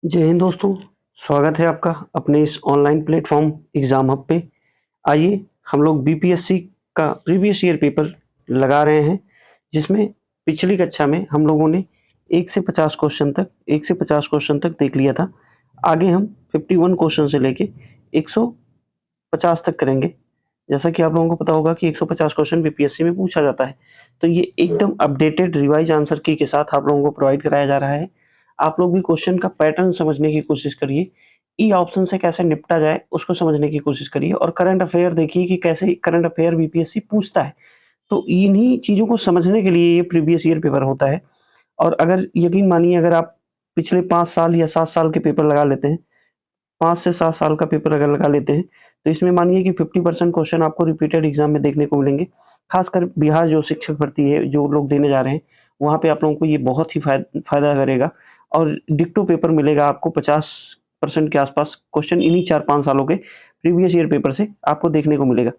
जय हिंद दोस्तों, स्वागत है आपका अपने इस ऑनलाइन प्लेटफॉर्म एग्ज़ाम हब पे। आइए हम लोग बीपीएससी का प्रीवियस ईयर पेपर लगा रहे हैं, जिसमें पिछली कक्षा में हम लोगों ने 1 से 50 क्वेश्चन तक देख लिया था। आगे हम 51 क्वेश्चन से लेके 150 तक करेंगे। जैसा कि आप लोगों को पता होगा कि 150 क्वेश्चन बीपीएससी में पूछा जाता है, तो ये एकदम अपडेटेड रिवाइज आंसर की के साथ आप लोगों को प्रोवाइड कराया जा रहा है। आप लोग भी क्वेश्चन का पैटर्न समझने की कोशिश करिए, ई ऑप्शन से कैसे निपटा जाए उसको समझने की कोशिश करिए और करंट अफेयर देखिए कि कैसे करंट अफेयर बीपीएससी पूछता है। तो इन्हीं चीज़ों को समझने के लिए ये प्रीवियस ईयर पेपर होता है। और अगर यकीन मानिए, अगर आप पिछले 5 साल या 7 साल के पेपर लगा लेते हैं, 5 से 7 साल का पेपर अगर लगा लेते हैं, तो इसमें मानिए कि 50% क्वेश्चन आपको रिपीटेड एग्जाम में देखने को मिलेंगे। खासकर बिहार जो शिक्षक भर्ती है, जो लोग देने जा रहे हैं, वहाँ पे आप लोगों को ये बहुत ही फ़ायदा करेगा और डिक्टो पेपर मिलेगा आपको। 50% के आसपास क्वेश्चन इन्हीं 4-5 सालों के प्रीवियस ईयर पेपर से आपको देखने को मिलेगा।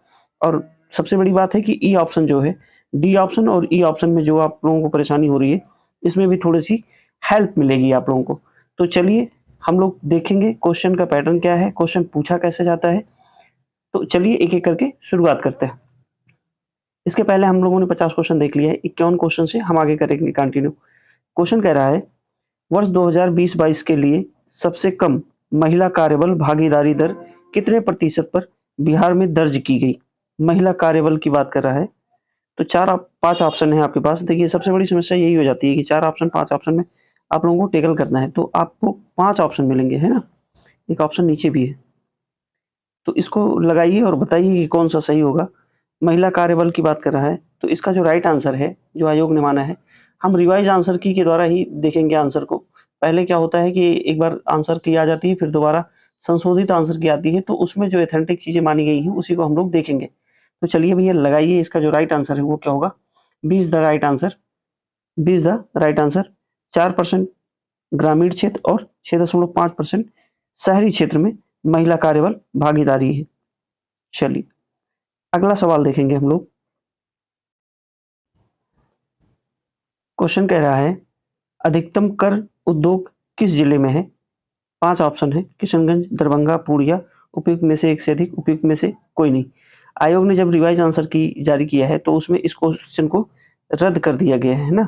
और सबसे बड़ी बात है कि ई ऑप्शन जो है, डी ऑप्शन और ई ऑप्शन में जो आप लोगों को परेशानी हो रही है, इसमें भी थोड़ी-सी हेल्प मिलेगी आप लोगों को। तो चलिए हम लोग देखेंगे क्वेश्चन का पैटर्न क्या है, क्वेश्चन पूछा कैसे जाता है। तो चलिए एक-एक करके शुरुआत करते हैं। इसके पहले हम लोगों ने 50 क्वेश्चन देख लिए हैं, 51 क्वेश्चन से हम आगे करेंगे कंटिन्यू। क्वेश्चन कह रहा है, वर्ष 2020-22 के लिए सबसे कम महिला कार्यबल भागीदारी दर कितने प्रतिशत पर बिहार में दर्ज की गई? महिला कार्यबल की बात कर रहा है। तो 5 ऑप्शन है आपके पास। देखिए, सबसे बड़ी समस्या यही हो जाती है कि 4 ऑप्शन 5 ऑप्शन में आप लोगों को टैकल करना है, तो आपको 5 ऑप्शन मिलेंगे, है ना? एक ऑप्शन नीचे भी है। तो इसको लगाइए और बताइए कि कौन-सा सही होगा। महिला कार्यबल की बात कर रहा है, तो इसका जो राइट आंसर है, जो आयोग ने माना है, हम रिवाइज़ आंसर की के द्वारा ही देखेंगे आंसर को। पहले क्या होता है कि एक बार आंसर की आ जाती है, फिर दोबारा संशोधित आंसर की आती है, तो उसमें जो ऑथेंटिक चीज़ें मानी गई हैं, उसी को हम लोग देखेंगे। तो चलिए भैया लगाइए, इसका जो राइट आंसर है वो क्या होगा? B is the right answer. B is the right answer. 4% ग्रामीण क्षेत्र और 6.5% शहरी क्षेत्र में महिला कार्यबल भागीदारी है। चलिए, अगला सवाल देखेंगे हम लोग। क्वेश्चन कह रहा है, अधिकतम कर उद्योग किस जिले में है? 5 ऑप्शन है, किशनगंज, दरभंगा, पूर्णिया। उपयुक्त में से एक से अधिक, उपयुक्त में से कोई नहीं। आयोग ने जब रिवाइज आंसर की जारी किया है, तो उसमें इस क्वेश्चन को रद्द कर दिया गया है ना?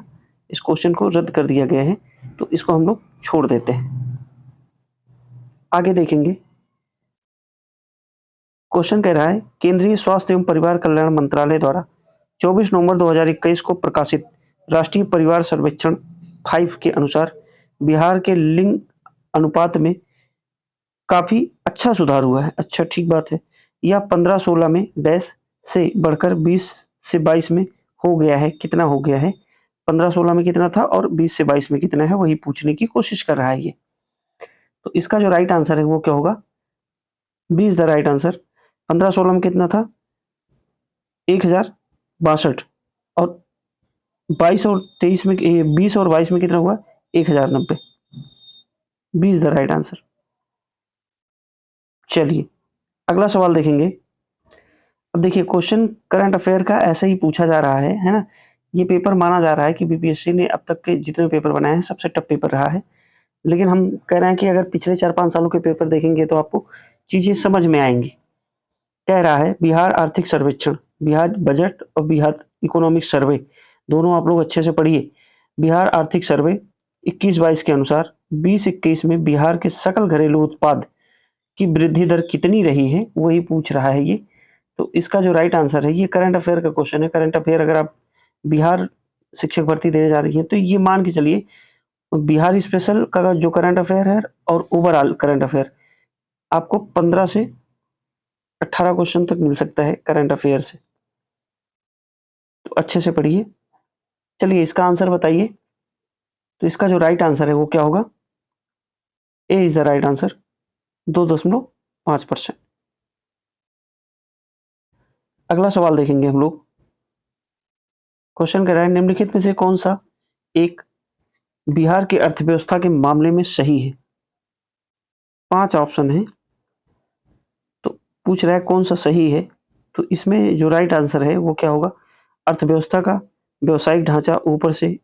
इस क्वेश्चन को रद्द कर दिया गया है, तो इसको हम लोग छोड़ देते हैं। आगे देखेंगे। क्वेश्चन कह रहा है, केंद्रीय स्वास्थ्य एवं परिवार कल्याण मंत्रालय द्वारा 24 नवंबर 2021 को प्रकाशित राष्ट्रीय परिवार सर्वेक्षण 5 के अनुसार बिहार के लिंग अनुपात में काफी अच्छा सुधार हुआ है। अच्छा, ठीक बात है। यह 15-16 में डैश से बढ़कर 20 से 22 में हो गया है। कितना हो गया है? 15-16 में कितना था और 20 से 22 में कितना है, वही पूछने की कोशिश कर रहा है ये। तो इसका जो राइट आंसर है वो क्या होगा? B is the right answer. 15-16 में कितना था? 1062। और 22 और 23 में 20 और 22 में कितना हुआ? 1090। B is the right answer. चलिए, अगला सवाल देखेंगे। अब देखिए, क्वेश्चन करंट अफेयर का ऐसे ही पूछा जा रहा है ना? ये पेपर माना जा रहा है कि बीपीएससी ने अब तक के जितने पेपर बनाए हैं, सबसे टफ पेपर रहा है। लेकिन हम कह रहे हैं कि अगर पिछले 4-5 सालों के पेपर देखेंगे तो आपको चीज़ें समझ में आएँगी। कह रहा है, बिहार आर्थिक सर्वेक्षण, बिहार बजट और बिहार इकोनॉमिक सर्वे, दोनों आप लोग अच्छे से पढ़िए। बिहार आर्थिक सर्वे 21-22 के अनुसार 20-21 में बिहार के सकल घरेलू उत्पाद की वृद्धि दर कितनी रही है, वही पूछ रहा है ये। तो इसका जो राइट आंसर है, ये करंट अफेयर का क्वेश्चन है। करंट अफेयर अगर आप बिहार शिक्षक भर्ती देने जा रही हैं, तो ये मान के चलिए बिहार स्पेशल का जो करंट अफेयर है और ओवरऑल करंट अफेयर, आपको 15 से 18 क्वेश्चन तक मिल सकता है करंट अफेयर से। तो अच्छे से पढ़िए। चलिए, इसका आंसर बताइए। तो इसका जो राइट आंसर है वो क्या होगा? A is the right answer, 2.5%। अगला सवाल देखेंगे हम लोग। क्वेश्चन कह रहा है, निम्नलिखित में से कौन सा एक बिहार की अर्थव्यवस्था के मामले में सही है? 5 ऑप्शन है, तो पूछ रहा है कौन सा सही है। तो इसमें जो राइट आंसर है वो क्या होगा? अर्थव्यवस्था का व्यावसायिक ढांचा ऊपर से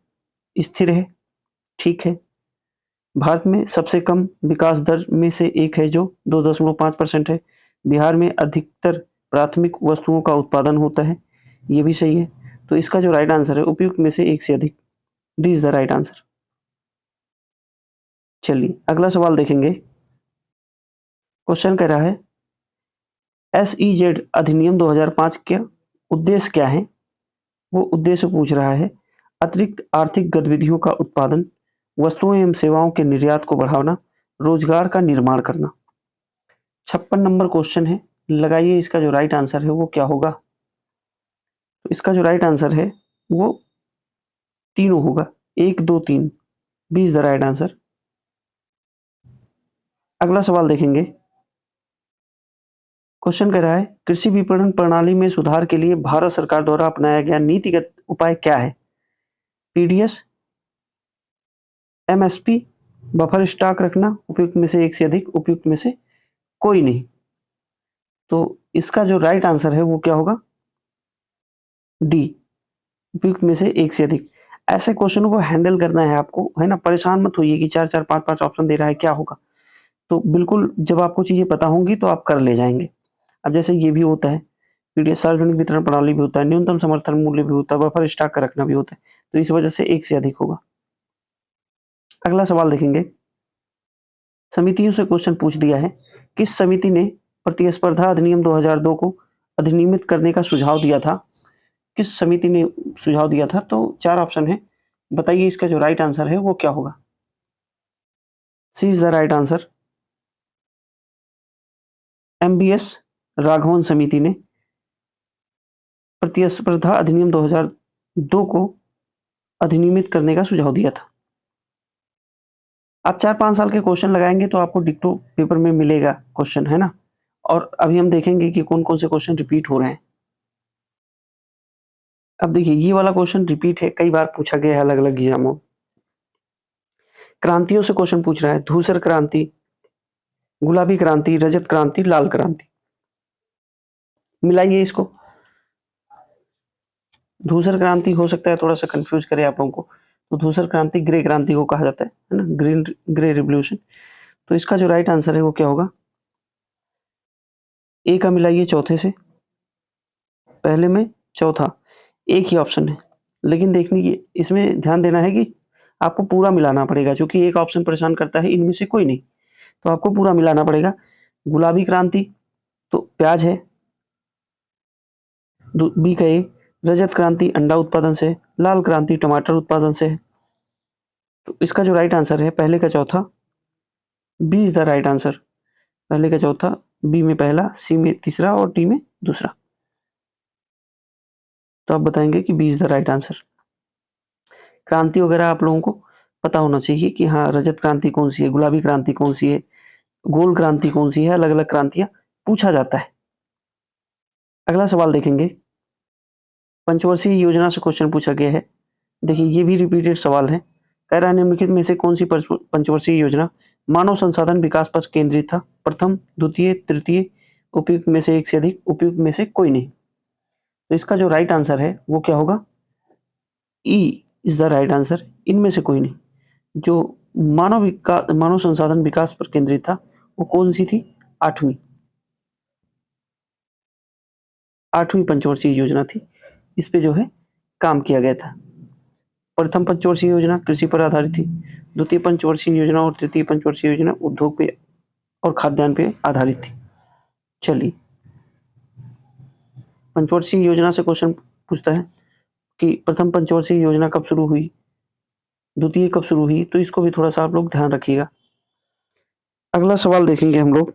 स्थिर है, ठीक है। भारत में सबसे कम विकास दर में से एक है जो 2.5% है। बिहार में अधिकतर प्राथमिक वस्तुओं का उत्पादन होता है। ये भी सही है। तो इसका जो राइट आंसर है उपयुक्त में से एक से अधिक, D is the right answer. चलिए अगला सवाल देखेंगे। क्वेश्चन कह रहा है SEZ अधिनियम 2005 के उद्देश्य क्या है। वो उद्देश्य पूछ रहा है अतिरिक्त आर्थिक गतिविधियों का उत्पादन, वस्तुओं एवं सेवाओं के निर्यात को बढ़ाना, रोजगार का निर्माण करना। 56 नंबर क्वेश्चन है। लगाइए इसका जो राइट आंसर है वो क्या होगा। तो इसका जो राइट आंसर है वो तीनों होगा, 1 2 3, B is the right answer. अगला सवाल देखेंगे। क्वेश्चन कह रहा है कृषि विपणन प्रणाली में सुधार के लिए भारत सरकार द्वारा अपनाया गया नीतिगत उपाय क्या है। पीडीएस, एमएसपी, बफर स्टॉक रखना, उपयुक्त में से एक से अधिक, उपयुक्त में से कोई नहीं। तो इसका जो राइट आंसर है वो क्या होगा, डी, उपयुक्त में से एक से अधिक। ऐसे क्वेश्चनों को हैंडल करना है आपको, है ना। परेशान मत होइए कि 4 4 5 5 ऑप्शन दे रहा है क्या होगा। तो बिल्कुल जब आपको चीजें पता होंगी तो आप कर ले जाएंगे। अब जैसे ये भी होता है, पीडीएस सार्वजनिक वितरण प्रणाली भी होता है, न्यूनतम समर्थन मूल्य भी होता है, बफर स्टॉक का रखना भी होता है। तो इस वजह से एक से अधिक होगा। अगला सवाल देखेंगे। समितियों से क्वेश्चन पूछ दिया है किस समिति ने प्रतिस्पर्धा अधिनियम 2002 को अधिनियमित करने का सुझाव दिया था। किस समिति ने सुझाव दिया था। तो 4 ऑप्शन है, बताइए इसका जो राइट आंसर है वो क्या होगा। C is the right answer. MBS Raghavan समिति ने प्रतिस्पर्धा अधिनियम 2002 को अधिनियमित करने का सुझाव दिया था। आप 4-5 साल के क्वेश्चन लगाएंगे तो आपको डिक्टो पेपर में मिलेगा क्वेश्चन, है ना। और अभी हम देखेंगे कि कौन कौन से क्वेश्चन रिपीट हो रहे हैं। अब देखिए ये वाला क्वेश्चन रिपीट है, कई बार पूछा गया है अलग अलग एग्जामों। क्रांतियों से क्वेश्चन पूछ रहा है, धूसर क्रांति, गुलाबी क्रांति, रजत क्रांति, लाल क्रांति। मिलाइए इसको। धूसर क्रांति हो सकता है थोड़ा सा कंफ्यूज करे आप लोगों को, तो धूसर क्रांति ग्रे क्रांति को कहा जाता है ना, ग्रे रिवॉल्यूशन। तो इसका जो राइट आंसर है वो क्या होगा, ए का मिलाइए चौथे से, पहले में चौथा एक ही ऑप्शन है। लेकिन देखने की इसमें ध्यान देना है कि आपको पूरा मिलाना पड़ेगा, क्योंकि एक ऑप्शन परेशान करता है, इनमें से कोई नहीं। तो आपको पूरा मिलाना पड़ेगा। गुलाबी क्रांति तो प्याज है, बी का ए। रजत क्रांति अंडा उत्पादन से, लाल क्रांति टमाटर उत्पादन से है। तो इसका जो राइट आंसर है पहले का चौथा, B is the right answer. पहले का चौथा, बी में पहला, सी में तीसरा और डी में दूसरा। तो आप बताएंगे कि B is the right answer. क्रांति वगैरह आप लोगों को पता होना चाहिए कि हाँ रजत क्रांति कौन सी है, गुलाबी क्रांति कौन सी है, गोल क्रांति कौन सी है, अलग अलग क्रांतियां पूछा जाता है। अगला सवाल देखेंगे। पंचवर्षीय योजना से क्वेश्चन पूछा गया है। देखिए ये भी रिपीटेड सवाल है। कह रहा है निम्नलिखित में से कौन सी पंचवर्षीय योजना मानव संसाधन विकास पर केंद्रित था। प्रथम, द्वितीय, तृतीय, उपयुक्त में से एक से अधिक, उपयुक्त में से कोई नहीं। तो इसका जो राइट आंसर है वो क्या होगा, E is the right answer. इनमें से कोई नहीं। जो मानव संसाधन विकास पर केंद्रित था वो कौन सी थी, आठवीं पंचवर्षीय योजना थी। इस पे जो है काम किया गया था। प्रथम पंचवर्षीय योजना कृषि पर आधारित थी, द्वितीय पंचवर्षीय योजना और तृतीय पंचवर्षीय योजना उद्योग पे और खाद्यान्न पे आधारित थी। चलिए पंचवर्षीय योजना से क्वेश्चन पूछता है कि प्रथम पंचवर्षीय योजना कब शुरू हुई, द्वितीय कब शुरू हुई। तो इसको भी थोड़ा सा आप लोग ध्यान रखिएगा। अगला सवाल देखेंगे हम लोग।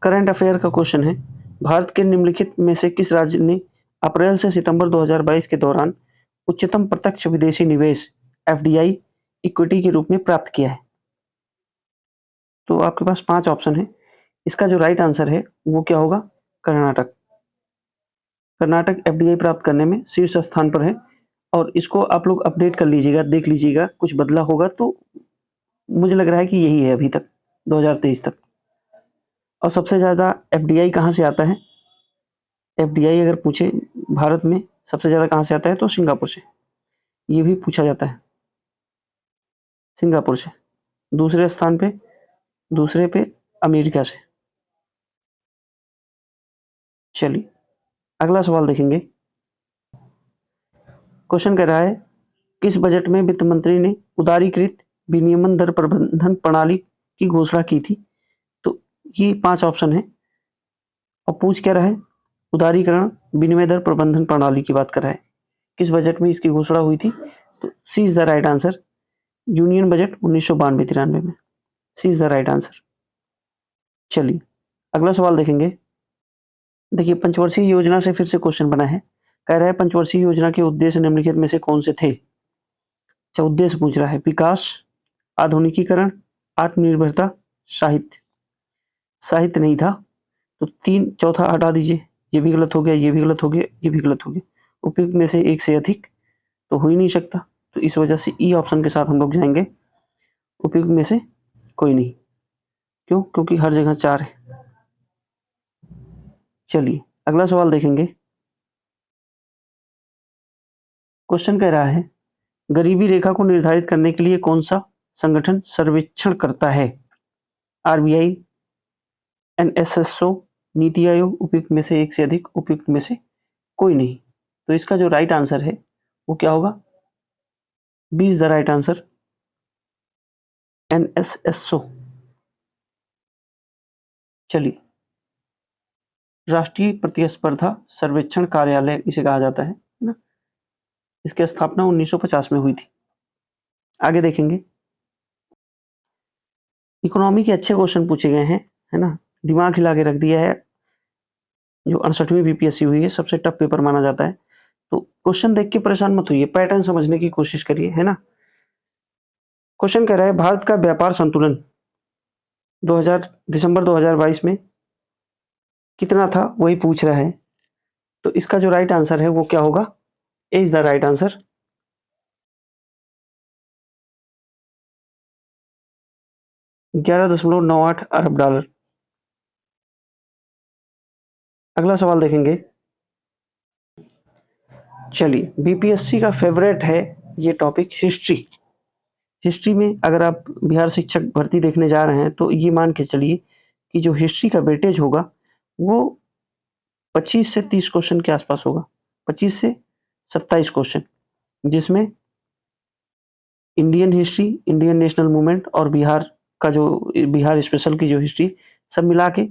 करंट अफेयर का क्वेश्चन है, भारत के निम्नलिखित में से किस राज्य ने अप्रैल से सितंबर 2022 के दौरान उच्चतम प्रत्यक्ष विदेशी निवेश FDI इक्विटी के रूप में प्राप्त किया है। तो आपके पास 5 ऑप्शन है। इसका जो राइट आंसर है वो क्या होगा, कर्नाटक। कर्नाटक FDI प्राप्त करने में शीर्ष स्थान पर है। और इसको आप लोग अपडेट कर लीजिएगा, देख लीजिएगा, कुछ बदला होगा तो मुझे लग रहा है कि यही है अभी तक 2023 तक। और सबसे ज़्यादा FDI कहाँ से आता है, FDI अगर पूछे भारत में सबसे ज़्यादा कहाँ से आता है तो सिंगापुर से। ये भी पूछा जाता है सिंगापुर से। दूसरे पे अमेरिका से। चलिए अगला सवाल देखेंगे। क्वेश्चन कह रहा है किस बजट में वित्त मंत्री ने उदारीकृत विनियमन दर प्रबंधन प्रणाली की घोषणा की थी? तो ये 5 ऑप्शन है और पूछ क्या रहा है, उदारीकरण विनिमय दर प्रबंधन प्रणाली की बात कर रहा है। किस बजट में इसकी घोषणा हुई थी? तो C is the right answer, union budget 1992-93 में। C is the right answer. चलिए अगला सवाल देखेंगे। देखिए पंचवर्षीय योजना से फिर से क्वेश्चन बना है। कह रहा है पंचवर्षीय योजना के उद्देश्य निम्नलिखित में से कौन से थे? अच्छा उद्देश्य पूछ रहा है, विकास, आधुनिकीकरण, आत्मनिर्भरता, साहित्य। साहित्य नहीं था तो चौथा हटा दीजिए, ये भी गलत हो गया, ये भी गलत हो गया, ये भी गलत हो गया। उपयुक्त में से एक से अधिक तो हो ही नहीं सकता, तो इस वजह से ई ऑप्शन के साथ हम लोग जाएंगे, उपयुक्त में से कोई नहीं। क्यों? क्योंकि हर जगह 4 है। चलिए अगला सवाल देखेंगे। क्वेश्चन कह रहा है गरीबी रेखा को निर्धारित करने के लिए कौन सा संगठन सर्वेक्षण करता है? आरबीआई, एनएसएसओ, नीति आयोग, उपयुक्त में से एक से अधिक, उपयुक्त में से कोई नहीं। तो इसका जो राइट आंसर है वो क्या होगा? B is the right answer, NSSO. चलिए राष्ट्रीय प्रतिस्पर्धा सर्वेक्षण कार्यालय इसे कहा जाता है ना। इसकी स्थापना 1950 में हुई थी। आगे देखेंगे। इकोनॉमी के अच्छे क्वेश्चन पूछे गए हैं, है ना, दिमाग हिला के रख दिया है। जो 68वीं बीपीएससी हुई है सबसे टफ पेपर माना जाता है। तो क्वेश्चन देख के परेशान मत होइए, पैटर्न समझने की कोशिश करिए, है ना। क्वेश्चन कह रहा है भारत का व्यापार संतुलन दिसंबर 2022 में कितना था, वही पूछ रहा है। तो इसका जो राइट आंसर है वो क्या होगा? A is the right answer, 11.98 अरब डॉलर। अगला सवाल देखेंगे। चलिए बीपीएससी का फेवरेट है ये टॉपिक, हिस्ट्री। हिस्ट्री में अगर आप बिहार शिक्षक भर्ती देखने जा रहे हैं तो ये मान के चलिए कि जो हिस्ट्री का वेटेज होगा वो 25 से 30 क्वेश्चन के आसपास होगा, 25 से 27 क्वेश्चन, जिसमें Indian history, Indian national movement और बिहार स्पेशल की जो हिस्ट्री, सब मिला के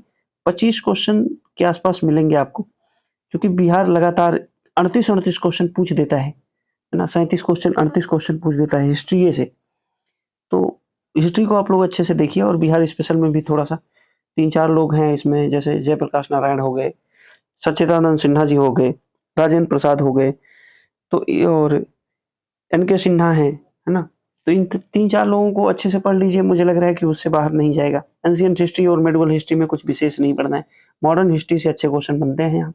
25 क्वेश्चन के आसपास मिलेंगे आपको। क्योंकि बिहार लगातार 38 क्वेश्चन पूछ देता है ना, 37 क्वेश्चन 38 क्वेश्चन पूछ देता है हिस्ट्री से। तो हिस्ट्री को आप लोग अच्छे से देखिए। और बिहार स्पेशल में भी थोड़ा सा 3-4 लोग हैं इसमें, जैसे जयप्रकाश नारायण हो गए, सच्चिदानंद सिन्हा जी हो गए, राजेंद्र प्रसाद हो गए, तो और एनके सिन्हा है ना। तो इन 3-4 लोगों को अच्छे से पढ़ लीजिए, मुझे लग रहा है कि उससे बाहर नहीं जाएगा। एंशिएंट हिस्ट्री और मेडिवल हिस्ट्री में कुछ विशेष नहीं पढ़ना है, मॉडर्न हिस्ट्री से अच्छे क्वेश्चन बनते हैं यहाँ।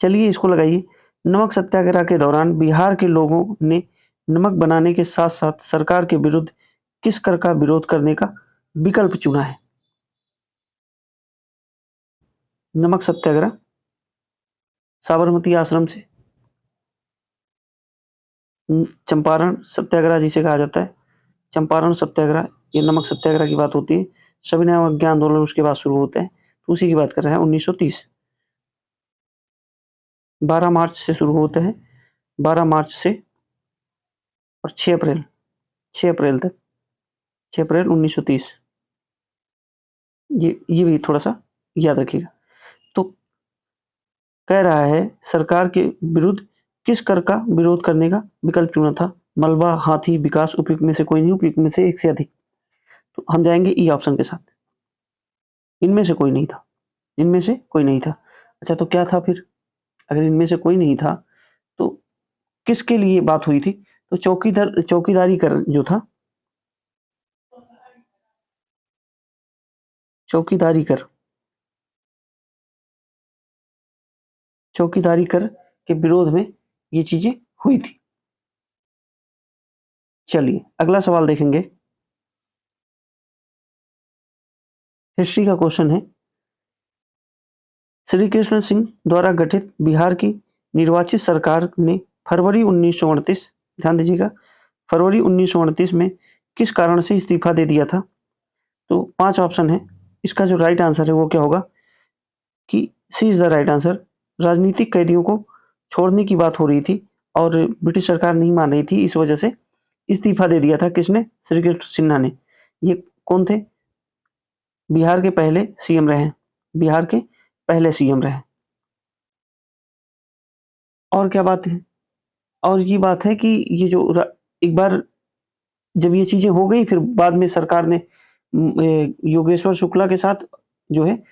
चलिए इसको लगाइए। नमक सत्याग्रह के दौरान बिहार के लोगों ने नमक बनाने के साथ साथ सरकार के विरुद्ध किस कर का विरोध करने का विकल्प चुना है? नमक सत्याग्रह, साबरमती आश्रम से, चंपारण सत्याग्रह जिसे कहा जाता है, चंपारण सत्याग्रह, ये नमक सत्याग्रह की बात होती है। सविनय अवज्ञा आंदोलन उसके बाद शुरू होते हैं, तो उसी की बात कर रहे हैं। 1930 12 मार्च से शुरू होते हैं, 12 मार्च से और 6 अप्रैल तक, 6 अप्रैल 1930। ये भी थोड़ा सा याद रखिएगा। तो कह रहा है सरकार के विरुद्ध किस कर का विरोध करने का विकल्प चुना था? मलबा, हाथी, विकास, उपयुक्त में से कोई नहीं, उपयुक्त में से एक से अधिक। तो हम जाएंगे ई ऑप्शन के साथ, इनमें से कोई नहीं था, इनमें से कोई नहीं था। अच्छा तो क्या था फिर? अगर इनमें से कोई नहीं था तो किसके लिए बात हुई थी? तो चौकीदारी कर जो था, चौकीदारी कर के विरोध में ये चीजें हुई थी। चलिए अगला सवाल देखेंगे। हिस्ट्री का क्वेश्चन है, श्री कृष्ण सिंह द्वारा गठित बिहार की निर्वाचित सरकार ने फरवरी 1929, ध्यान दीजिएगा, फरवरी 1929 में किस कारण से इस्तीफा दे दिया था? तो 5 ऑप्शन है। इसका जो राइट आंसर है वो क्या होगा कि सी इज द राइट आंसर। राजनीतिक कैदियों को छोड़ने की बात हो रही थी और ब्रिटिश सरकार नहीं मान रही थी, इस वजह से इस्तीफा दे दिया था। किसने? श्री कृष्ण सिन्हा ने। ये कौन थे? बिहार के पहले सीएम रहे। बिहार के पहले सीएम रहे। और क्या बात है? और ये बात है कि ये जो एक बार जब ये चीजें हो गई, फिर बाद में सरकार ने योगेश्वर शुक्ला के साथ जो है,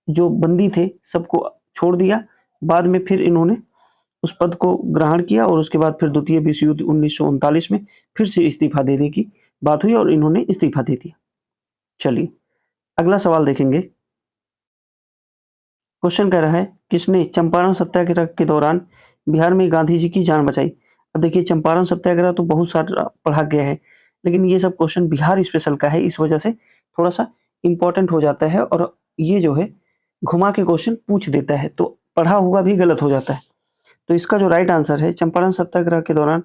जो बंदी थे सबको छोड़ दिया। बाद में फिर इन्होंने उस पद को ग्रहण किया और उसके बाद फिर द्वितीय विश्व युद्ध 1939 में फिर से इस्तीफा देने की बात हुई और इन्होंने इस्तीफा दे दिया। चलिए अगला सवाल देखेंगे। क्वेश्चन कह रहा है, किसने चंपारण सत्याग्रह के दौरान बिहार में गांधी जी की जान बचाई? अब देखिए, चंपारण सत्याग्रह तो बहुत सारा पढ़ा गया है, लेकिन ये सब क्वेश्चन बिहार स्पेशल का है, इस वजह से थोड़ा सा इंपॉर्टेंट हो जाता है और ये जो है घुमा के क्वेश्चन पूछ देता है, तो पढ़ा हुआ भी गलत हो जाता है। तो इसका जो राइट आंसर है, चंपारण सत्याग्रह के दौरान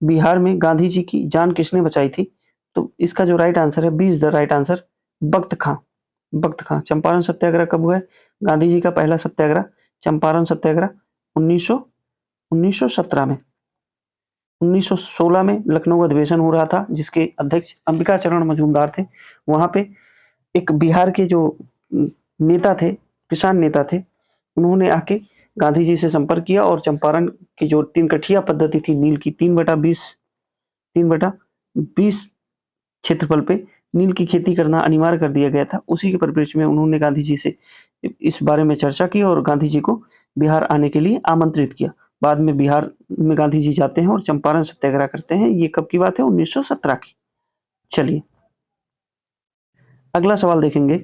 बिहार में गांधी जी की जान किसने बचाई थी? तो इसका जो राइट आंसर है, B is the right answer, Bakht Khan. Bakht Khan. Champaran Satyagraha कब हुआ है? गांधी जी का पहला सत्याग्रह चंपारण सत्याग्रह 1917 में। 1916 में लखनऊ अधिवेशन हो रहा था, जिसके अध्यक्ष अंबिका चरण मजूमदार थे। वहां पे एक बिहार के जो नेता थे, किसान नेता थे, उन्होंने आके गांधी जी से संपर्क किया और चंपारण की जो 3 कठिया पद्धति थी, नील की 3/20 क्षेत्रफल पे नील की खेती करना अनिवार्य कर दिया गया था। उसी के परिप्रेक्ष्य में उन्होंने गांधी जी से इस बारे में चर्चा की और गांधी जी को बिहार आने के लिए आमंत्रित किया। बाद में बिहार में गांधी जी जाते हैं और चंपारण सत्याग्रह करते हैं। ये कब की बात है? 1917 की। चलिए अगला सवाल देखेंगे।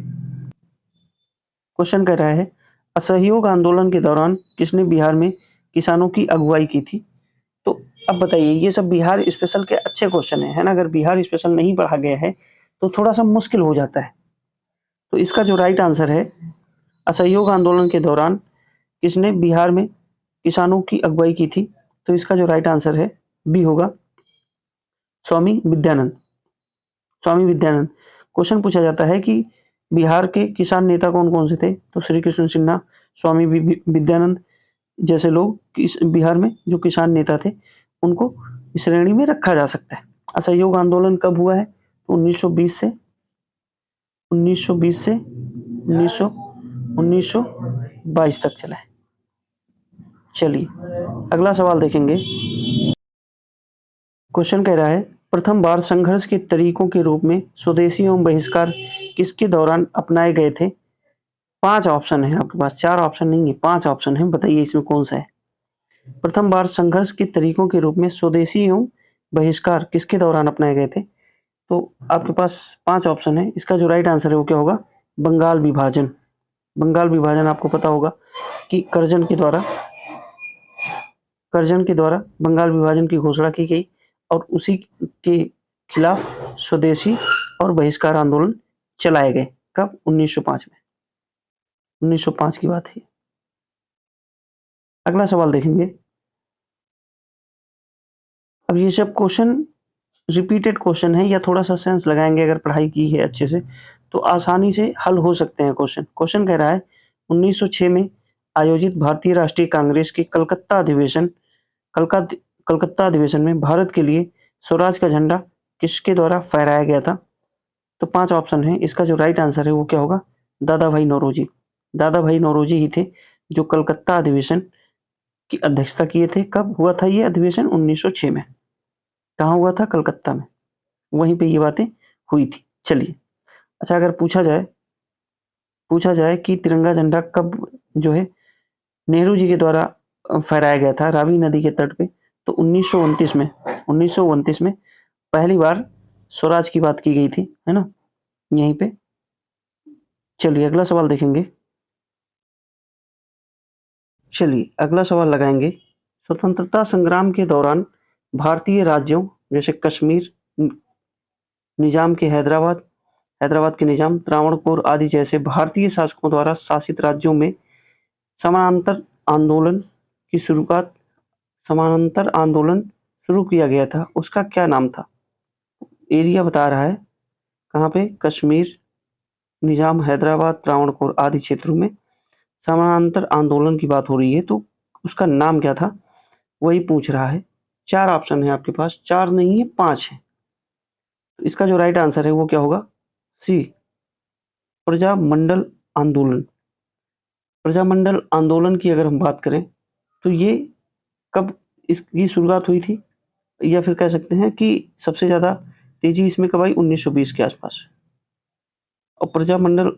क्वेश्चन कह रहा है, असहयोग आंदोलन के दौरान किसने बिहार में किसानों की अगुवाई की थी? तो अब बताइए, ये सब बिहार स्पेशल के अच्छे क्वेश्चन है ना? अगर बिहार स्पेशल नहीं पढ़ा गया है तो थोड़ा सा मुश्किल हो जाता है। तो इसका जो राइट आंसर है, असहयोग आंदोलन के दौरान किसने बिहार में किसानों की अगुवाई की थी? तो इसका जो राइट आंसर है, बी होगा, स्वामी विद्यानंद। स्वामी विद्यानंद। क्वेश्चन पूछा जाता है कि बिहार के किसान नेता कौन कौन से थे? तो श्री कृष्ण सिन्हा, स्वामी विद्यानंद जैसे लोग बिहार में जो किसान नेता थे, उनको इस श्रेणी में रखा जा सकता है। असहयोग आंदोलन कब हुआ है? तो 1920 से 1922 तक चला है। चलिए अगला सवाल देखेंगे। क्वेश्चन कह रहा है, प्रथम बार संघर्ष के तरीकों के रूप में स्वदेशी एवं बहिष्कार किसके दौरान अपनाए गए थे? 5 ऑप्शन है आपके पास, 4 ऑप्शन नहीं है, 5 ऑप्शन है। बताइए इसमें कौन सा है? प्रथम बार संघर्ष के तरीकों के रूप में स्वदेशी एवं बहिष्कार किसके दौरान अपनाए गए थे? तो आपके पास 5 ऑप्शन है। इसका जो राइट आंसर है वो क्या होगा? बंगाल विभाजन। बंगाल विभाजन आपको पता होगा कि कर्जन के द्वारा बंगाल विभाजन की घोषणा की गई और उसी के खिलाफ स्वदेशी और बहिष्कार आंदोलन चलाए गए। कब? 1905 में। 1905 की बात है। अगला सवाल देखेंगे। अब ये सब क्वेश्चन रिपीटेड क्वेश्चन है या थोड़ा सा सेंस लगाएंगे, अगर पढ़ाई की है अच्छे से तो आसानी से हल हो सकते हैं क्वेश्चन। क्वेश्चन कह रहा है, 1906 में आयोजित भारतीय राष्ट्रीय कांग्रेस के कलकत्ता अधिवेशन में भारत के लिए स्वराज का झंडा किसके द्वारा फहराया गया था? तो 5 ऑप्शन है। इसका जो राइट आंसर है वो क्या होगा? दादा भाई नौरोजी। दादा भाई नौरोजी ही थे जो कलकत्ता अधिवेशन की अध्यक्षता किए थे। कब हुआ था ये अधिवेशन? 1906 में। कहाँ हुआ था? कलकत्ता में। वहीं पे ये बातें हुई थी। चलिए अच्छा, अगर पूछा जाए कि तिरंगा झंडा कब जो है नेहरू जी के द्वारा फहराया गया था रावी नदी के तट पे, तो 1929 में पहली बार स्वराज की बात की गई थी, है ना, यहीं पे। चलिए अगला सवाल देखेंगे। चलिए अगला सवाल लगाएंगे। स्वतंत्रता संग्राम के दौरान भारतीय राज्यों जैसे कश्मीर, निजाम के हैदराबाद के निजाम, त्रावणकोर आदि जैसे भारतीय शासकों द्वारा शासित राज्यों में समानांतर आंदोलन की समानांतर आंदोलन शुरू किया गया था उसका क्या नाम था? एरिया बता रहा है कहाँ पे, कश्मीर, निजाम, हैदराबाद, त्रावणकोर आदि क्षेत्रों में समानांतर आंदोलन की बात हो रही है, तो उसका नाम क्या था वही पूछ रहा है। 4 ऑप्शन है आपके पास, 4 नहीं है 5 है। तो इसका जो राइट आंसर है वो क्या होगा? सी, प्रजामंडल आंदोलन। प्रजामंडल आंदोलन की अगर हम बात करें तो ये कब इसकी शुरुआत हुई थी, या फिर कह सकते हैं कि सबसे ज़्यादा तेजी इसमें कब आई? 1920 के आसपास। और प्रजामंडल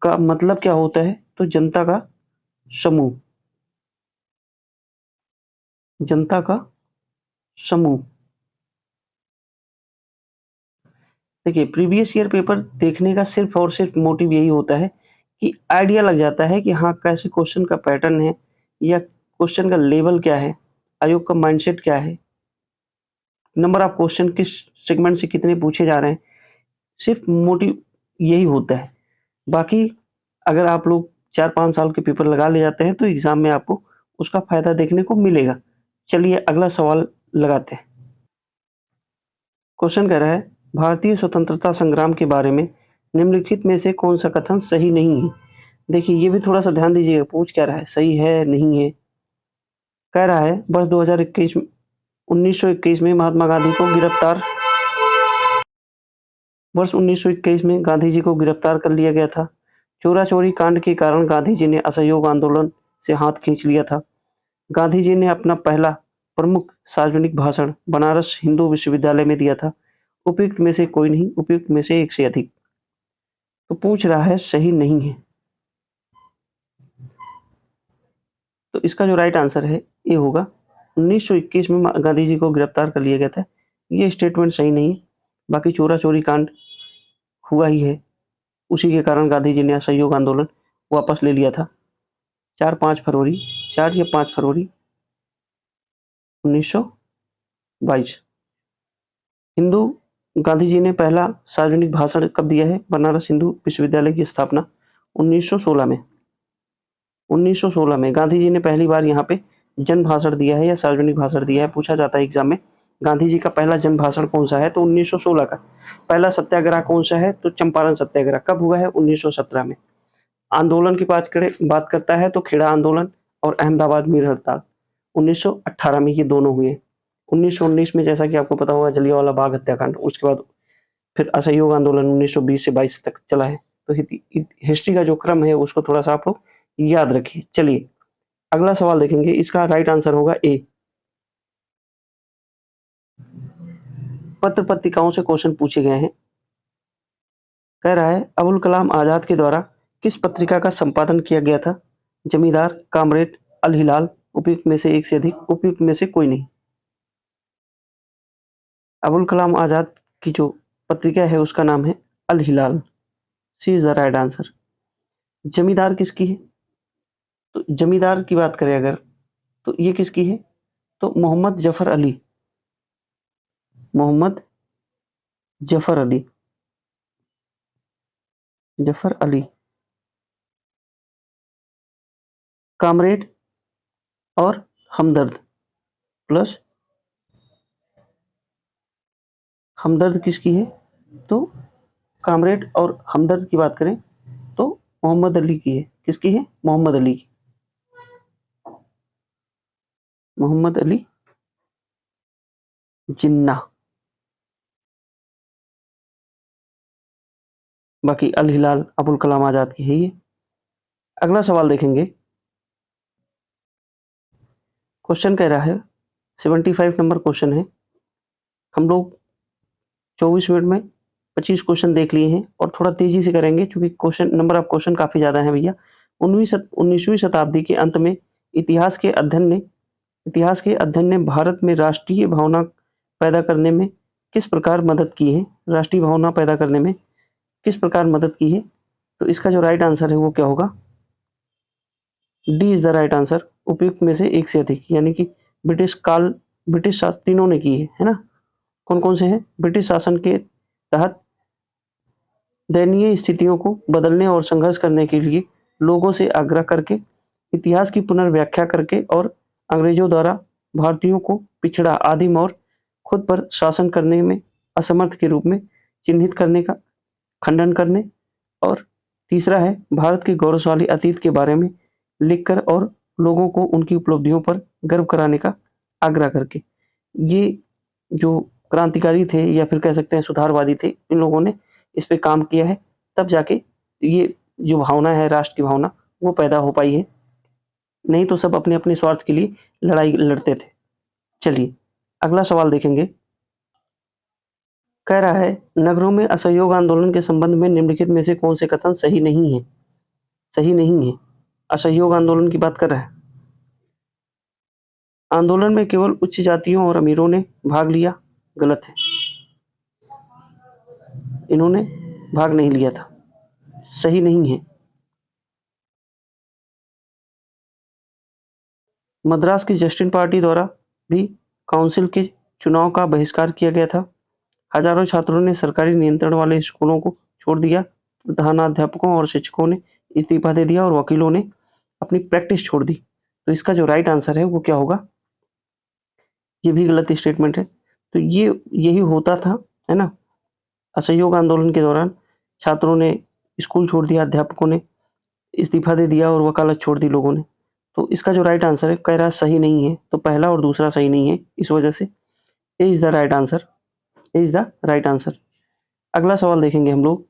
का मतलब क्या होता है? तो जनता का समूह, जनता का समूह। देखिए, प्रीवियस ईयर पेपर देखने का सिर्फ और सिर्फ मोटिव यही होता है कि आइडिया लग जाता है कि हाँ, कैसे क्वेश्चन का पैटर्न है या क्वेश्चन का लेवल क्या है, आयोग का माइंडसेट क्या है, नंबर ऑफ क्वेश्चन किस सेगमेंट से कितने पूछे जा रहे हैं, सिर्फ मोटिव यही होता है। बाकी अगर आप लोग 4-5 साल के पेपर लगा ले जाते हैं तो एग्जाम में आपको उसका फायदा देखने को मिलेगा। चलिए अगला सवाल लगाते हैं। क्वेश्चन कह रहा है, भारतीय स्वतंत्रता संग्राम के बारे में निम्नलिखित में से कौन सा कथन सही नहीं है? देखिए, ये भी थोड़ा सा ध्यान दीजिएगा, पूछ क्या रहा है, सही है नहीं है। कह रहा है वर्ष 1921 में महात्मा गांधी को गिरफ्तार वर्ष 1921 में गांधी जी को गिरफ्तार कर लिया गया था। चोरा चोरी कांड के कारण गांधी जी ने असहयोग आंदोलन से हाथ खींच लिया था। गांधी जी ने अपना पहला प्रमुख सार्वजनिक भाषण बनारस हिंदू विश्वविद्यालय में दिया था। उपयुक्त में से कोई नहीं, उपयुक्त में से एक से अधिक। तो पूछ रहा है सही नहीं है, तो इसका जो राइट आंसर है ये होगा 1921 में गांधी जी को गिरफ्तार कर लिया गया था। ये स्टेटमेंट सही नहीं है। बाकी चोरा चोरी कांड हुआ ही है, उसी के कारण गांधी जी ने असहयोग आंदोलन वापस ले लिया था। 4 या 5 फरवरी 1922। हिंदू गांधी जी ने पहला सार्वजनिक भाषण कब दिया है? बनारस हिंदू विश्वविद्यालय की स्थापना 1916 में। 1916 में गांधी जी ने पहली बार यहाँ पे जन भाषण दिया है या सार्वजनिक भाषण दिया है, पूछा जाता है एग्जाम में। गांधी जी का पहला जन भाषण कौन सा है? तो 1916 का। पहला सत्याग्रह कौन सा है? तो चंपारण सत्याग्रह। कब हुआ है? 1917 में। आंदोलन की बात करता है तो खेड़ा आंदोलन और अहमदाबाद मीर हड़ताल 1918 में ये दोनों हुए। 1919 में जैसा कि आपको पता होगा जलियांवाला बाग हत्याकांड, उसके बाद फिर असहयोग आंदोलन 1920 से 22 तक चला है। तो हिस्ट्री का जो क्रम है उसको थोड़ा सा आप लोग याद रखिए। चलिए अगला सवाल देखेंगे, इसका राइट आंसर होगा ए। पत्र पत्रिकाओं से क्वेश्चन पूछे गए हैं। कह रहा है अबुल कलाम आजाद के द्वारा किस पत्रिका का संपादन किया गया था? जमींदार, कामरेड, अल हिलाल। उपयुक्त में से एक से अधिक, उपयुक्त में से कोई नहीं। अबुल कलाम आजाद की जो पत्रिका है उसका नाम है अल हिलाल। सी इज द राइट आंसर। जमींदार किसकी है? तो जमींदार की बात करें अगर तो ये किसकी है? तो मोहम्मद जफर अली। मोहम्मद जफर अली, जफर अली। कामरेड और हमदर्द प्लस हमदर्द किसकी है? तो कामरेड और हमदर्द की बात करें तो मोहम्मद अली की है। किसकी है? मोहम्मद अली की। मोहम्मद अली जिन्ना। बाकी अल हिलाल अबुल कलाम आजाद की है ये। अगला सवाल देखेंगे। क्वेश्चन कह रहा है 75 नंबर क्वेश्चन है। हम लोग 24 मिनट में 25 क्वेश्चन देख लिए हैं और थोड़ा तेजी से करेंगे क्योंकि क्वेश्चन नंबर ऑफ क्वेश्चन काफी ज्यादा है भैया। 19वीं शताब्दी के अंत में इतिहास के अध्ययन ने भारत में राष्ट्रीय भावना पैदा करने में किस प्रकार मदद की है? राष्ट्रीय भावना पैदा करने में किस प्रकार मदद की है? तो इसका जो राइट आंसर है वो क्या होगा? D is the right answer. उपयुक्त में से एक से अधिक, यानी कि ब्रिटिश तीनों ने की है ना? कौन कौन से हैं? ब्रिटिश शासन के तहत दयनीय स्थितियों को बदलने और संघर्ष करने के लिए लोगों से आग्रह करके, इतिहास की पुनर्व्याख्या करके और अंग्रेजों द्वारा भारतीयों को पिछड़ा, आदिम और खुद पर शासन करने में असमर्थ के रूप में चिन्हित करने का खंडन करने, और तीसरा है भारत के गौरवशाली अतीत के बारे में लिखकर और लोगों को उनकी उपलब्धियों पर गर्व कराने का आग्रह करके। ये जो क्रांतिकारी थे या फिर कह सकते हैं सुधारवादी थे, इन लोगों ने इस पे काम किया है, तब जाके ये जो भावना है, राष्ट्र की भावना, वो पैदा हो पाई है। नहीं तो सब अपने-अपने स्वार्थ के लिए लड़ाई लड़ते थे। चलिए, अगला सवाल देखेंगे। कह रहा है, नगरों में असहयोग आंदोलन के संबंध में निम्नलिखित में से कौन से कथन सही नहीं है? सही नहीं है। असहयोग आंदोलन की बात कर रहा है। आंदोलन में केवल उच्च जातियों और अमीरों ने भाग लिया, गलत है। इन्होंने भाग नहीं लिया था, सही नहीं है। मद्रास की जस्टिन पार्टी द्वारा भी काउंसिल के चुनाव का बहिष्कार किया गया था। हजारों छात्रों ने सरकारी नियंत्रण वाले स्कूलों को छोड़ दिया। प्रधानाध्यापकों और शिक्षकों ने इस्तीफा दे दिया और वकीलों ने अपनी प्रैक्टिस छोड़ दी। तो इसका जो राइट आंसर है वो क्या होगा? ये भी गलत स्टेटमेंट है। तो ये यही होता था, है ना? असहयोग आंदोलन के दौरान छात्रों ने स्कूल छोड़ दिया, अध्यापकों ने इस्तीफा दे दिया और वकालत छोड़ दी लोगों ने। तो इसका जो राइट आंसर है, कह रहा है सही नहीं है, तो पहला और दूसरा सही नहीं है, इस वजह से A is the right answer. A is the right answer. अगला सवाल देखेंगे हम लोग।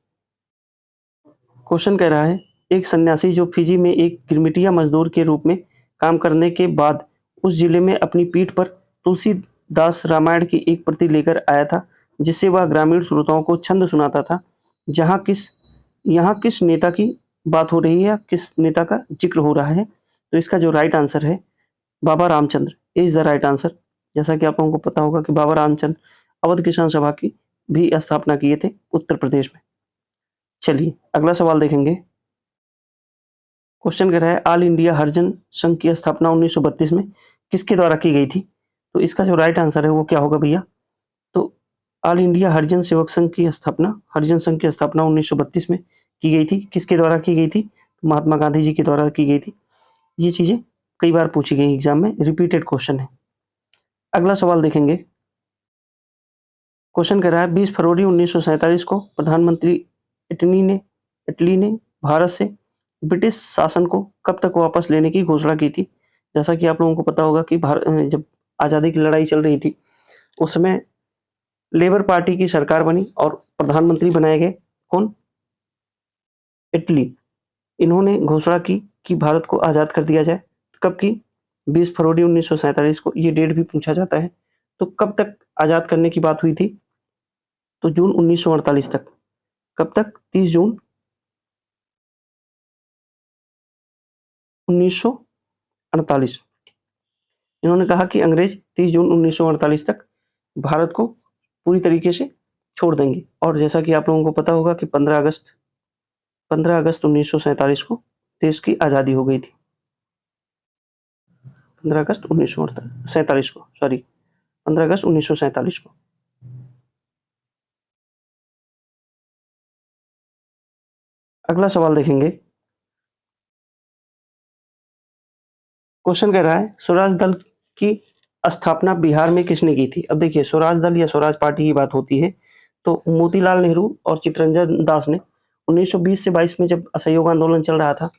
क्वेश्चन कह रहा है, एक सन्यासी जो फिजी में एक गिरमिटिया मजदूर के रूप में काम करने के बाद उस जिले में अपनी पीठ पर तुलसीदास रामायण की एक प्रति लेकर आया था, जिससे वह ग्रामीण श्रोताओं को छंद सुनाता था। यहाँ किस नेता की बात हो रही है या किस नेता का जिक्र हो रहा है? तो इसका जो राइट आंसर है, Baba Ramchandra is the right answer. जैसा कि आप लोगों को पता होगा कि बाबा रामचंद्र अवध किसान सभा की भी स्थापना किए थे उत्तर प्रदेश में। चलिए, अगला सवाल देखेंगे। क्वेश्चन कह रहा है, ऑल इंडिया हरिजन संघ की स्थापना 1932 में किसके द्वारा की गई थी? तो इसका जो राइट आंसर है वो क्या होगा भैया? तो ऑल इंडिया हरिजन सेवक संघ की स्थापना, हरिजन संघ की स्थापना 1932 में की गई थी। किसके द्वारा की गई थी? महात्मा गांधी जी के द्वारा की गई थी। ये चीजें कई बार पूछी गई एग्जाम में, रिपीटेड क्वेश्चन है। अगला सवाल देखेंगे। क्वेश्चन कह रहा है, 20 फरवरी 1947 को प्रधानमंत्री इटली ने भारत से ब्रिटिश शासन को कब तक वापस लेने की घोषणा की थी? जैसा कि आप लोगों को पता होगा कि जब आज़ादी की लड़ाई चल रही थी, उस समय लेबर पार्टी की सरकार बनी और प्रधानमंत्री बनाए गए कौन? इटली। इन्होंने घोषणा की कि भारत को आज़ाद कर दिया जाए। कब की? 20 फरवरी 1947 को। ये डेट भी पूछा जाता है। तो कब तक आज़ाद करने की बात हुई थी? तो जून 1948 तक। कब तक? 30 जून 1948। इन्होंने कहा कि अंग्रेज 30 जून 1948 तक भारत को पूरी तरीके से छोड़ देंगे। और जैसा कि आप लोगों को पता होगा कि 15 अगस्त 1947 को देश की आज़ादी हो गई थी। 15 अगस्त 1947 को, सॉरी, 15 अगस्त 1947 को। अगला सवाल देखेंगे। क्वेश्चन कह रहा है, स्वराज दल की स्थापना बिहार में किसने की थी? अब देखिए, स्वराज दल या स्वराज पार्टी की बात होती है तो मोतीलाल नेहरू और चित्तरंजन दास ने 1920 से 22 में जब असहयोग आंदोलन चल रहा था,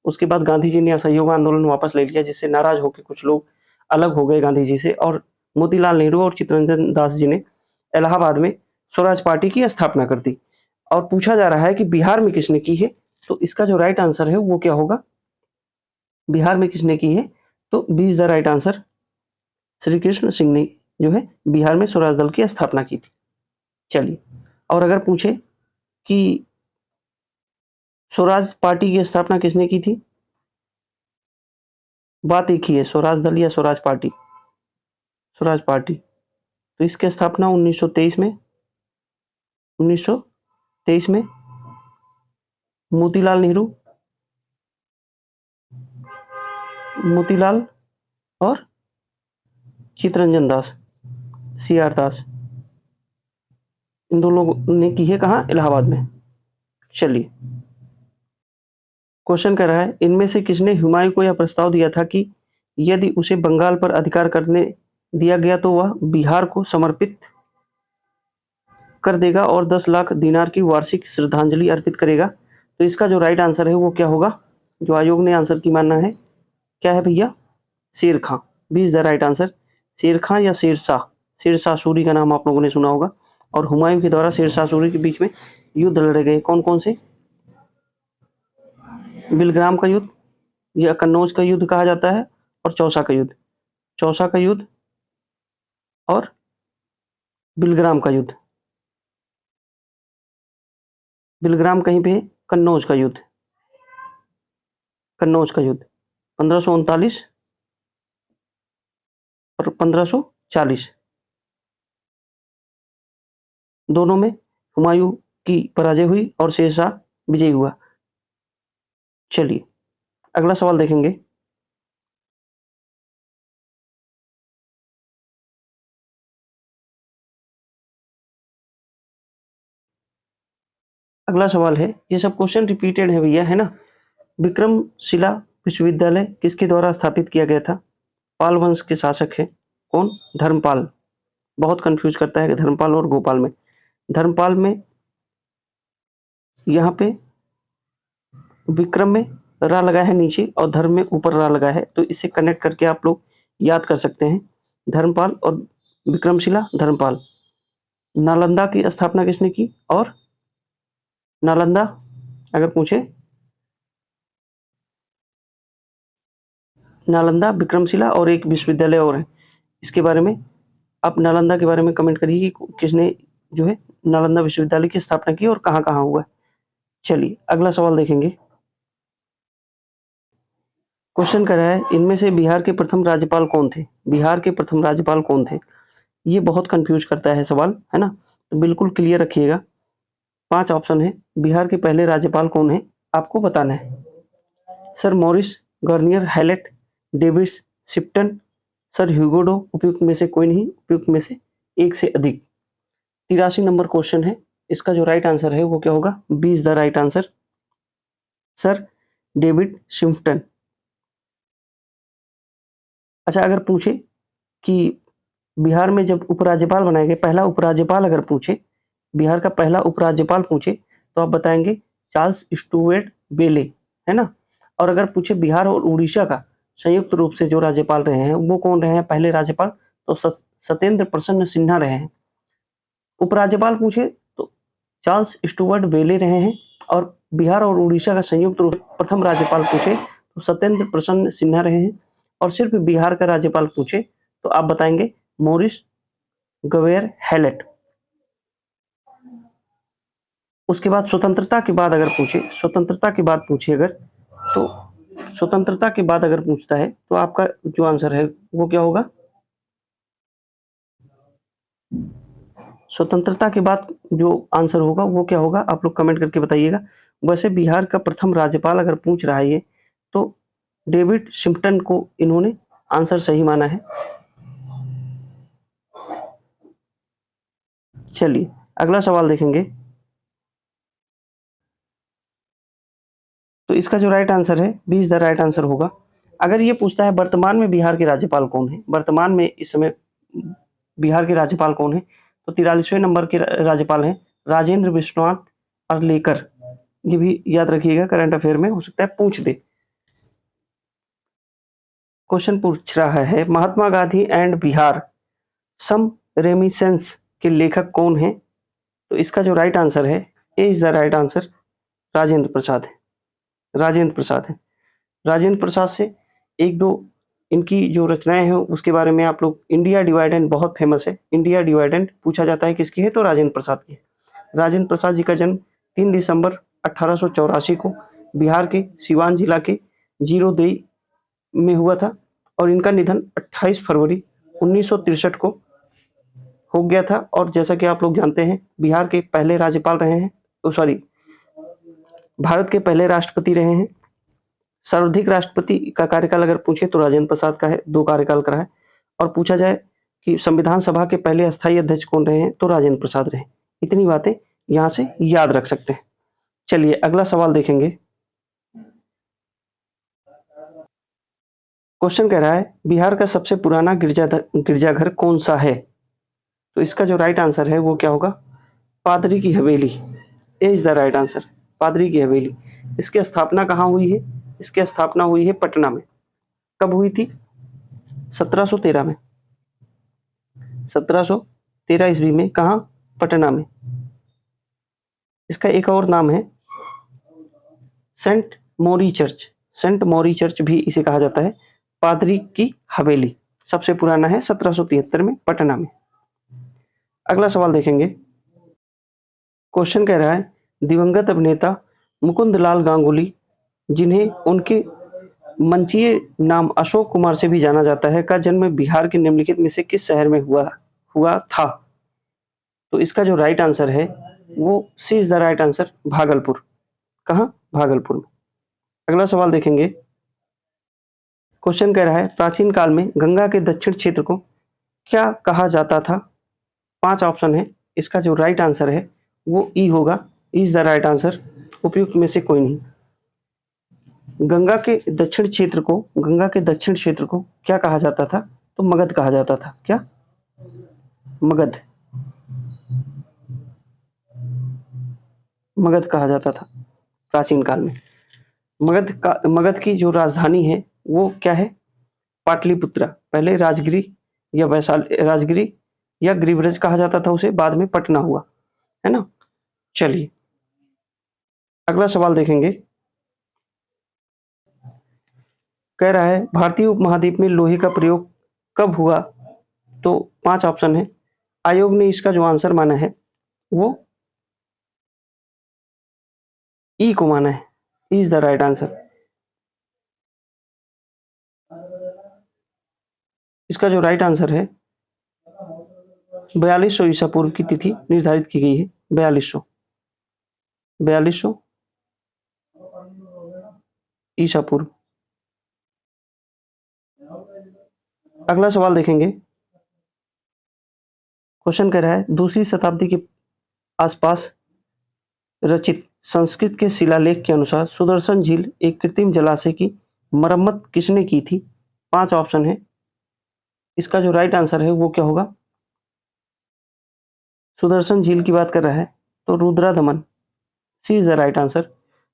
उसके बाद गांधी जी ने असहयोग आंदोलन वापस ले लिया, जिससे नाराज होकर कुछ लोग अलग हो गए गांधी जी से, और मोतीलाल नेहरू और चित्तरंजन दास जी ने इलाहाबाद में स्वराज पार्टी की स्थापना कर दी। और पूछा जा रहा है कि बिहार में किसने की है? तो इसका जो राइट आंसर है वो क्या होगा? बिहार में किसने की है? तो B is the right answer. Shri Krishna Singh ने जो है बिहार में स्वराज दल की स्थापना की थी। चलिए, और अगर पूछे कि स्वराज पार्टी की स्थापना किसने की थी? बात एक ही है, स्वराज दल या स्वराज पार्टी। स्वराज पार्टी। तो इसकी स्थापना 1923 में 1923 में मोतीलाल और चित्तरंजन दास, सी आर दास, इन दो लोगों ने की है। कहाँ? इलाहाबाद में। चलिए, क्वेश्चन कर रहा है, इनमें से किसने हुमायूं को यह प्रस्ताव दिया था कि यदि उसे बंगाल पर अधिकार करने दिया गया तो वह बिहार को समर्पित कर देगा और 10 लाख दिनार की वार्षिक श्रद्धांजलि अर्पित करेगा। तो इसका जो राइट आंसर है वो क्या होगा, जो आयोग ने आंसर की मानना है, क्या है भैया, Sher Khan. B is the right answer. Sher Khan या शेरशाह, शेरशाह सूरी का नाम आप लोगों ने सुना होगा। और हुमायूं के द्वारा शेरशाह सूरी के बीच में युद्ध लड़े गए, कौन कौन से, बिलग्राम का युद्ध या कन्नौज का युद्ध कहा जाता है, और चौसा का युद्ध, चौसा का युद्ध और बिलग्राम का युद्ध। बिलग्राम कहीं पे, कन्नौज का युद्ध, कन्नौज का युद्ध 1539 और 1540, दोनों में हुमायूं की पराजय हुई और शेरशाह विजयी हुआ। चलिए अगला सवाल देखेंगे। अगला सवाल है, ये सब क्वेश्चन रिपीटेड है भैया, है ना। विक्रमशिला विश्वविद्यालय किसके द्वारा स्थापित किया गया था? पाल वंश के शासक है, कौन, धर्मपाल। बहुत कंफ्यूज करता है धर्मपाल और गोपाल में। धर्मपाल में यहाँ पे विक्रम में रा लगा है नीचे और धर्म में ऊपर रा लगा है, तो इसे कनेक्ट करके आप लोग याद कर सकते हैं। धर्मपाल और विक्रमशिला, धर्मपाल। नालंदा की स्थापना किसने की? और नालंदा अगर पूछे, नालंदा, विक्रमशिला और एक विश्वविद्यालय और है, इसके बारे में आप नालंदा के बारे में कमेंट करिए कि किसने जो है नालंदा विश्वविद्यालय की स्थापना की और कहाँ कहाँ हुआ है। चलिए अगला सवाल देखेंगे। क्वेश्चन कर रहा है, इनमें से बिहार के प्रथम राज्यपाल कौन थे? बिहार के प्रथम राज्यपाल कौन थे? ये बहुत कंफ्यूज करता है सवाल, है ना, तो बिल्कुल क्लियर रखिएगा। 5 ऑप्शन है, बिहार के पहले राज्यपाल कौन है आपको बताना है। Sir Maurice, Garnier, Hallett, David Shipton, sir ह्यूगोडो, उपयुक्त में से कोई नहीं, उपयुक्त में से एक से अधिक। 83 नंबर क्वेश्चन है, इसका जो राइट आंसर है वो क्या होगा? B is the right answer, sir David Shipton. अच्छा अगर पूछे कि बिहार में जब उपराज्यपाल बनाए गए, पहला उपराज्यपाल अगर पूछे, बिहार का पहला उपराज्यपाल पूछे तो आप बताएंगे चार्ल्स स्टुअर्ट बेले, है ना। और अगर पूछे बिहार और उड़ीसा का संयुक्त रूप से जो राज्यपाल रहे हैं वो कौन रहे हैं पहले राज्यपाल, तो सत्येंद्र प्रसन्न सिन्हा रहे हैं। उपराज्यपाल पूछे तो चार्ल्स स्टुअर्ट बेले रहे हैं, और बिहार और उड़ीसा का संयुक्त रूप प्रथम राज्यपाल पूछे तो सत्येंद्र प्रसन्न सिन्हा रहे हैं। और सिर्फ बिहार का राज्यपाल पूछे तो आप बताएंगे मॉरिस गवेयर हैलेट। उसके बाद स्वतंत्रता के बाद अगर पूछे, स्वतंत्रता के बाद पूछे अगर, तो स्वतंत्रता के बाद अगर पूछता है तो आपका जो आंसर है वो क्या होगा? स्वतंत्रता के बाद जो आंसर होगा वो क्या होगा, आप लोग कमेंट करके बताइएगा। वैसे बिहार का प्रथम राज्यपाल अगर पूछ रहा है ये, तो डेविड शिफ्टन को इन्होंने आंसर सही माना है। चलिए अगला सवाल देखेंगे। तो इसका जो राइट आंसर है, B is the right answer होगा। अगर ये पूछता है वर्तमान में बिहार के राज्यपाल कौन है, वर्तमान में इस समय बिहार के राज्यपाल कौन है, तो 43वें नंबर के राज्यपाल हैं राजेंद्र विश्वनाथ अर्लेकर। ये भी याद रखिएगा, करंट अफेयर में हो सकता है पूछ दे। क्वेश्चन पूछ रहा है, महात्मा गांधी एंड बिहार सम रेमिसेंस के लेखक कौन है? तो इसका जो राइट आंसर है, A is the right answer, Rajendra Prasad है, राजेंद्र प्रसाद है। राजेंद्र प्रसाद से एक दो इनकी जो रचनाएं हैं उसके बारे में आप लोग, इंडिया डिवाइडेंड बहुत फेमस है, इंडिया डिवाइडेंड पूछा जाता है किसकी है, तो राजेंद्र प्रसाद की। राजेंद्र प्रसाद जी का जन्म 3 दिसंबर 1884 को बिहार के सिवान जिला के जीरोदेई में हुआ था, और इनका निधन 28 फरवरी 1963 को हो गया था। और जैसा कि आप लोग जानते हैं बिहार के पहले राज्यपाल रहे हैं, सॉरी भारत के पहले राष्ट्रपति रहे हैं। सर्वाधिक राष्ट्रपति का कार्यकाल अगर पूछे तो राजेंद्र प्रसाद का है, 2 कार्यकाल करा है। और पूछा जाए कि संविधान सभा के पहले अस्थायी अध्यक्ष कौन रहे हैं, तो राजेंद्र प्रसाद रहे। इतनी बातें यहाँ से याद रख सकते हैं। चलिए अगला सवाल देखेंगे। क्वेश्चन कह रहा है बिहार का सबसे पुराना गिरजाघर कौन सा है? तो इसका जो राइट आंसर है वो क्या होगा? पादरी की हवेली। ए इज द राइट आंसर, पादरी की हवेली। इसकी स्थापना कहाँ हुई है? इसकी स्थापना हुई है पटना में। कब हुई थी? 1713 में। 1713 ईस्वी में। कहाँ? पटना में। इसका एक और नाम है सेंट मोरी चर्च। सेंट मोरी चर्च भी इसे कहा जाता है। पादरी की हवेली सबसे पुराना है 1773 में पटना में। अगला सवाल देखेंगे। क्वेश्चन कह रहा है दिवंगत अभिनेता मुकुंद लाल गांगुली, जिन्हें उनके मंचीय नाम अशोक कुमार से भी जाना जाता है, का जन्म बिहार के निम्नलिखित में से किस शहर में हुआ था? तो इसका जो राइट आंसर है वो C is the right answer, Bhagalpur. कहाँ? भागलपुर में। अगला सवाल देखेंगे। क्वेश्चन कह रहा है प्राचीन काल में गंगा के दक्षिण क्षेत्र को क्या कहा जाता था? 5 ऑप्शन है। इसका जो राइट आंसर है वो ई होगा, इज द राइट आंसर, उपयुक्त में से कोई नहीं। गंगा के दक्षिण क्षेत्र को क्या कहा जाता था? तो मगध कहा जाता था। क्या? मगध कहा जाता था प्राचीन काल में। मगध की जो राजधानी है वो क्या है? पाटलिपुत्रा। पहले राजगिरी या गिरिब्रज कहा जाता था उसे, बाद में पटना हुआ, है ना। चलिए अगला सवाल देखेंगे। कह रहा है भारतीय उपमहाद्वीप में लोहे का प्रयोग कब हुआ? तो 5 ऑप्शन है। आयोग ने इसका जो आंसर माना है वो ई को माना है, इज द राइट आंसर। इसका जो राइट आंसर है 4200 ईसा पूर्व की तिथि निर्धारित की गई है। 4200 ईसा पूर्व। अगला सवाल देखेंगे। क्वेश्चन कह रहा है दूसरी शताब्दी के आसपास रचित संस्कृत के शिलालेख के अनुसार सुदर्शन झील एक कृत्रिम जलाशय की मरम्मत किसने की थी? 5 ऑप्शन है। इसका जो राइट आंसर है वो क्या होगा? सुदर्शन झील की बात कर रहा है तो रुद्रादमन, सी is the right answer.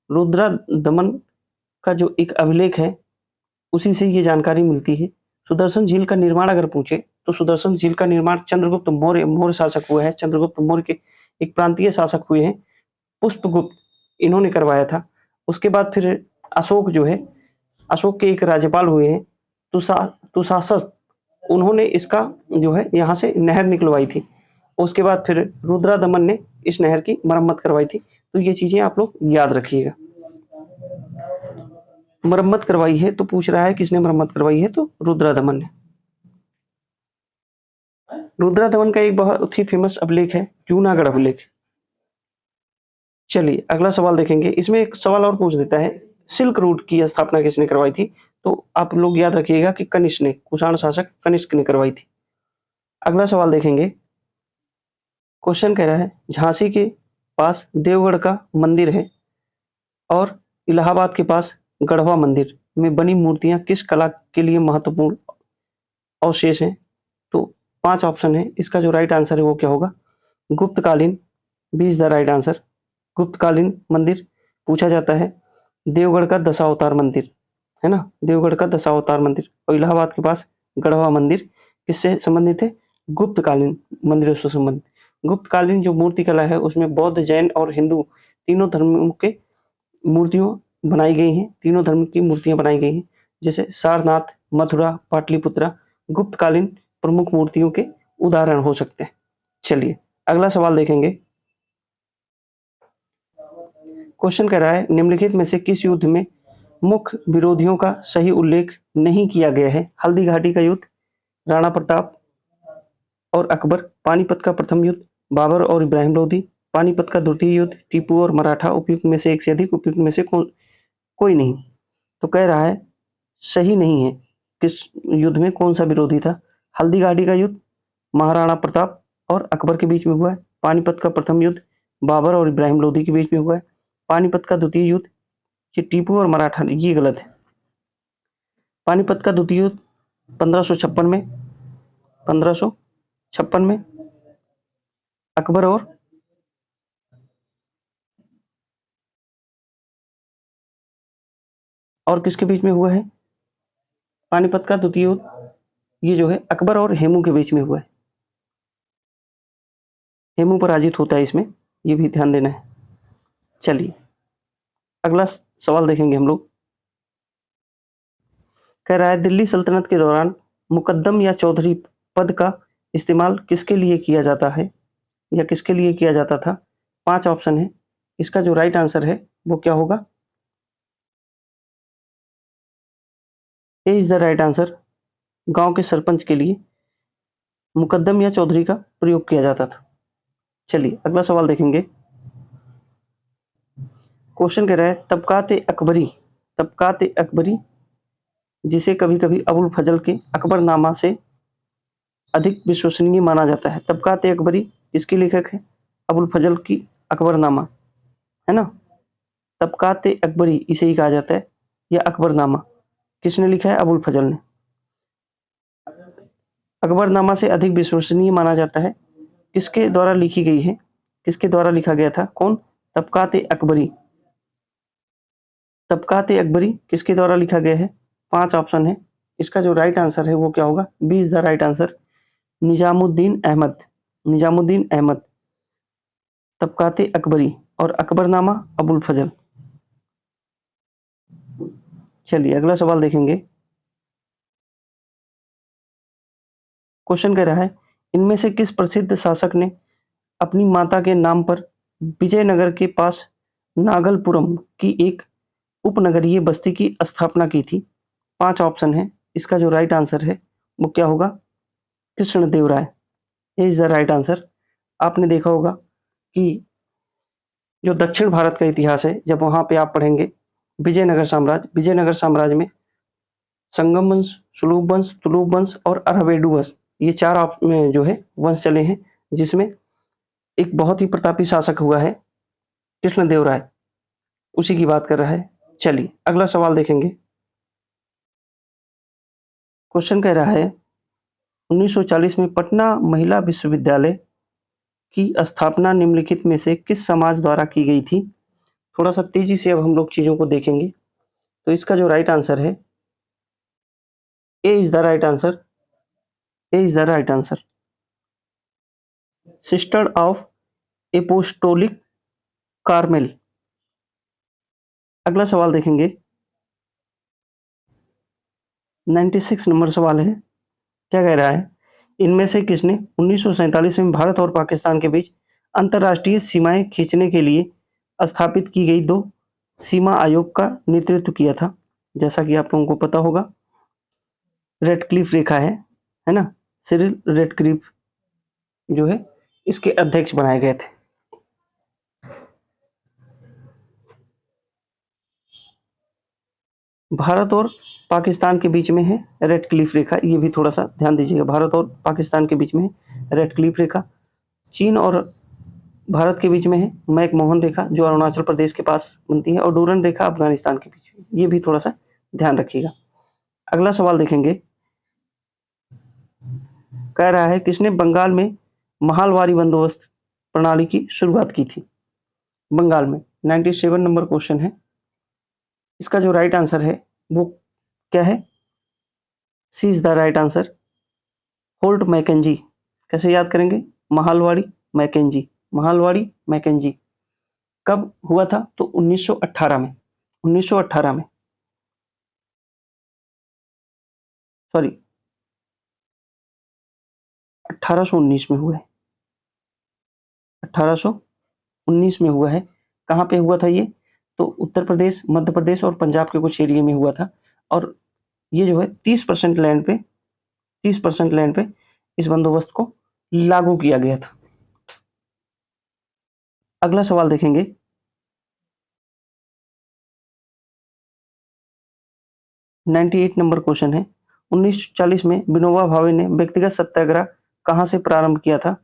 Rudradaman का जो एक अभिलेख है उसी से ये जानकारी मिलती है। सुदर्शन झील का निर्माण अगर पूछे तो सुदर्शन झील का निर्माण चंद्रगुप्त मौर्य शासक हुए हैं। चंद्रगुप्त मौर्य के एक प्रांतीय शासक हुए हैं, पुष्पगुप्त, इन्होंने करवाया था। उसके बाद फिर अशोक जो है, अशोक के एक राज्यपाल हुए हैं तुषासक, उन्होंने इसका जो है यहाँ से नहर निकलवाई थी। उसके बाद फिर रुद्रादमन ने इस नहर की मरम्मत करवाई थी। तो ये चीजें आप लोग याद रखिएगा। मरम्मत करवाई है तो पूछ रहा है किसने मरम्मत करवाई है, तो रुद्रादमन ने। रुद्रादमन का एक बहुत ही फेमस अभिलेख है जूनागढ़ अभिलेख। चलिए अगला सवाल देखेंगे। इसमें एक सवाल और पूछ देता है सिल्क रूट की स्थापना किसने करवाई थी? तो आप लोग याद रखिएगा कि कनिष्क ने, कुषाण शासक कनिष्क ने करवाई थी। अगला सवाल देखेंगे। क्वेश्चन कह रहा है झांसी के पास देवगढ़ का मंदिर है और इलाहाबाद के पास गढ़वा मंदिर में बनी मूर्तियां किस कला के लिए महत्वपूर्ण अवशेष हैं? तो 5 ऑप्शन है। इसका जो राइट आंसर है वो क्या होगा? गुप्तकालीन, B is the right answer. गुप्तकालीन मंदिर पूछा जाता है। देवगढ़ का दशावतार मंदिर, है ना, देवगढ़ का दशावतार मंदिर। और इलाहाबाद के पास गढ़वा मंदिर किससे संबंधित है? गुप्तकालीन मंदिरों से संबंधित। गुप्तकालीन जो मूर्ति कला है उसमें बौद्ध, जैन और हिंदू तीनों धर्मों के मूर्तियों बनाई गई हैं, तीनों धर्म की मूर्तियां बनाई गई हैं। जैसे सारनाथ, मथुरा, पाटलिपुत्रा गुप्तकालीन प्रमुख मूर्तियों के उदाहरण हो सकते हैं। चलिए अगला सवाल देखेंगे। क्वेश्चन कह रहा है निम्नलिखित में से किस युद्ध में मुख्य विरोधियों का सही उल्लेख नहीं किया गया है? हल्दी घाटी का युद्ध, राणा प्रताप और अकबर, पानीपत का प्रथम युद्ध, बाबर और इब्राहिम लोदी, पानीपत का द्वितीय युद्ध, टीपू और मराठा। उपयुक्त में से एक से अधिक, उपयुक्त में से कोई नहीं। तो कह रहा है सही नहीं है। किस युद्ध में कौन सा विरोधी था? हल्दी घाटी का युद्ध महाराणा प्रताप और अकबर के बीच में हुआ है। पानीपत का प्रथम युद्ध बाबर और इब्राहिम लोदी के बीच में हुआ है। पानीपत का द्वितीय युद्ध ये टीपू और मराठा, ये गलत है। पानीपत का द्वितीय युद्ध 1556 में अकबर और किसके बीच में हुआ है? पानीपत का द्वितीय युद्ध ये जो है अकबर और हेमू के बीच में हुआ है। हेमू पराजित होता है इसमें, ये भी ध्यान देना है। चलिए अगला सवाल देखेंगे हम लोग। कह रहा है दिल्ली सल्तनत के दौरान मुकद्दम या चौधरी पद का इस्तेमाल किसके लिए किया जाता है या किसके लिए किया जाता था? 5 ऑप्शन है, इसका जो राइट आंसर है वो क्या होगा? A is the right answer. गांव के सरपंच के लिए मुकद्दम या चौधरी का प्रयोग किया जाता था। चलिए अगला सवाल देखेंगे। क्वेश्चन कह रहा है तबकात अकबरी जिसे कभी कभी अबुल फजल के अकबरनामा से अधिक विश्वसनीय माना जाता है। तबकात अकबरी किसके लेखक है? अबुल फजल की अकबरनामा, है ना। तबकात अकबरी इसे ही कहा जाता है, या अकबरनामा किसने लिखा है? अबुल फजल ने। अकबरनामा से अधिक विश्वसनीय माना जाता है, किसके द्वारा लिखी गई है? किसके द्वारा लिखा गया था? कौन? तबकात अकबरी। तबकात अकबरी किसके द्वारा लिखा गया है? 5 ऑप्शन है, इसका जो राइट आंसर है वो क्या होगा? B is the right answer. Nizamuddin Ahmad. Tabaqat Akbari और अकबरनामा अबुल फजल। चलिए अगला सवाल देखेंगे। क्वेश्चन कह रहा है इनमें से किस प्रसिद्ध शासक ने अपनी माता के नाम पर विजयनगर के पास नागलपुरम की एक उपनगरीय बस्ती की स्थापना की थी? 5 ऑप्शन है, इसका जो राइट आंसर है वो क्या होगा? कृष्णदेवराय। ये इज द राइट आंसर। आपने देखा होगा कि जो दक्षिण भारत का इतिहास है, जब वहां पे आप पढ़ेंगे विजयनगर साम्राज्य में संगम वंश, सुलूप वंश, तुलूप वंश और अरवेडु वंश, ये 4 में जो है वंश चले हैं, जिसमें एक बहुत ही प्रतापी शासक हुआ है कृष्णदेवराय, उसी की बात कर रहा है। चलिए अगला सवाल देखेंगे। क्वेश्चन कह रहा है 1940 में पटना महिला विश्वविद्यालय की स्थापना निम्नलिखित में से किस समाज द्वारा की गई थी? थोड़ा सा तेजी से अब हम लोग चीजों को देखेंगे। तो इसका जो राइट आंसर है, A is the right answer. A is the right answer. Sister of apostolic Carmel. अगला सवाल देखेंगे। 96 नंबर सवाल है। क्या कह रहा है? इनमें से किसने 1947 में भारत और पाकिस्तान के बीच अंतर्राष्ट्रीय सीमाएं खींचने के लिए स्थापित की गई 2 सीमा आयोग का नेतृत्व किया था? जैसा कि आप लोगों को पता होगा, रेडक्लिफ रेखा है ना। सिरिल रेडक्लिफ जो है इसके अध्यक्ष बनाए गए थे। भारत और पाकिस्तान के बीच में है रेडक्लिफ रेखा, ये भी थोड़ा सा ध्यान दीजिएगा। भारत और पाकिस्तान के बीच में है रेडक्लिफ रेखा। चीन और भारत के बीच में है मैकमोहन रेखा, जो अरुणाचल प्रदेश के पास बनती है, और डूरन रेखा अफगानिस्तान के बीच में। ये भी थोड़ा सा ध्यान रखिएगा। अगला सवाल देखेंगे। कह रहा है किसने बंगाल में महालवारी बंदोबस्त प्रणाली की शुरुआत की थी? बंगाल में 97 नंबर क्वेश्चन है। इसका जो राइट आंसर है वो क्या है? C is the right answer. Holt Mackenzie. कैसे याद करेंगे? महालवाड़ी मैकेंजी। कब हुआ था? तो 1918 में। 1918 में, सॉरी 1819 में हुआ है। 1819 में हुआ है। कहाँ पे हुआ था ये? तो उत्तर प्रदेश, मध्य प्रदेश और पंजाब के कुछ एरिया में हुआ था। और ये जो है 30% लैंड पे इस बंदोबस्त को लागू किया गया था। अगला सवाल देखेंगे। नाइन्टी 98 नंबर क्वेश्चन है। 1940 में विनोबा भावे ने व्यक्तिगत सत्याग्रह कहाँ से प्रारंभ किया था?